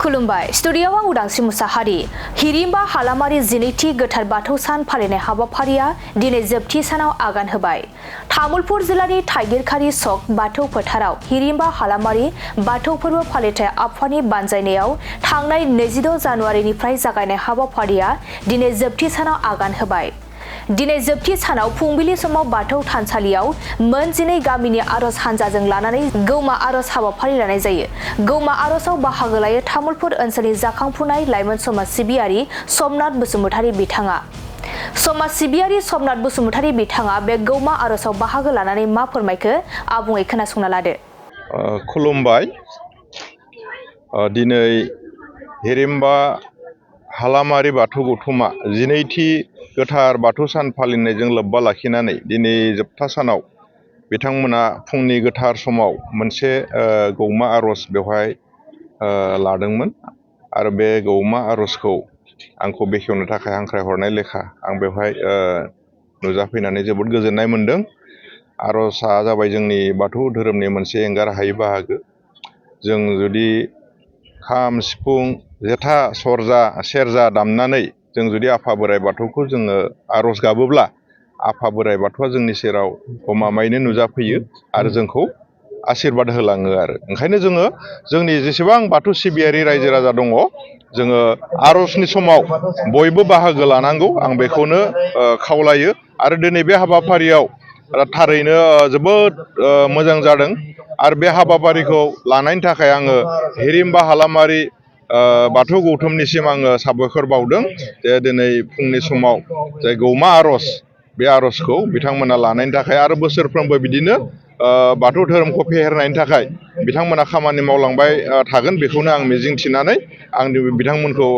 खुलुमबाय स्टुडियोआव आं उदांस्रि मुसाहारि हिरिम्बा हालामारि जिनैथि गोथार बाथौ सान फालिनाय हाबाफारिया दिनै जोबथि सानाव आगान होबाय। तामुलपुर जिल्लानि थाइगिरखारि सक बाथौ फोथाराव हिरिम्बा हालामारि बाथौ फोरबो फालिथाय आफादनि बानजायनायाव थांनाय 22 जानुवारिनिफ्राय जागायनाय हाबाफारिया दिनै जोबथि सानाव आगान होबाय। दिनै जोबथि सानाव फुंबिलि समाव बाथौ थानसालियाव मोन 12 गामिनि आरज हानजाजों लानानै गौमा आरज हाबाफारि लानाय जायो। गौमा आरजआव बाहागो लायो तामुलपुर ओनसोलनि जाखांफुनाय लाइमोन समाज सिबियारि समनाथ बसुमतारी बिथाङा। समाज सिबियारि समनाथ बसुमतारी बिथाङा बे गौमा आरजआव बाहागो लानानै मा फोरमायखो आबुङै खोनासंना लादो। खुलुमबाय। दिनै हिरिम्बा हालामारि बाथौ गौथुमा 12थि गोथार बाथौ सान फालिनायजों लोब्बा लाखिनानै दिनै जोबथा सानाव बिथांमोना फुंनि गोथार समाव मोनसे गौमा आरज बेवहाय लादोंमोन आरो बे गौमा आरजखौ आंखौ बेखेवनो थाखाय हांख्रायहरनाय लेखा आं बेवहाय नुजाफैनानै जोबोद गोजोननाय मोन्दों। आरजआ जाबाय जोंनि बाथौ धोरोमनि मोनसे एंगार हायै बाहागो। जों जुदि खाम सिफुं जेथा सेरजा दामनानै जों जुदि आफा बोराइ बाथौखौ जोङो आरज गाबोब्ला आफा बोराइ बाथौआ जोंनि सेराव गमामायैनो नुजाफैयो आरो जोंखौ आशीर्बाद होलाङो आरो ओंखायनो जोङो जोंनि जेसेबां बाथौ सिबियारि रायजो राजा दङ जोङो आरजनि समाव बयबो बाहागो लानांगौ आं बेखौनो खावलायो आरो दिनै बे हाबाफारियाव थारैनो जोबोद मोजां जादों आरो बे हाबाफारिखौ लानायनि थाखाय आङो हिरिम्बा हालामारि बाथौ गौथुमनिसिम आङो साबायखर बावदों जे दिनै फुंनि समाव जाय गौमा आरज बे आरजखौ बिथांमोना लानायनि थाखाय आरो बोसोरफ्रोमबो बिदिनो बाथौ धोरोमखौ फेहेरनायनि थाखाय बिथांमोना खामानि मावलांबाय थागोन बेखौनो आं मिजिंथिनानै आंनि बिथांमोनखौ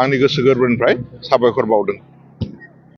आंनि गोसो गोरबोनिफ्राय साबायखर बावदों।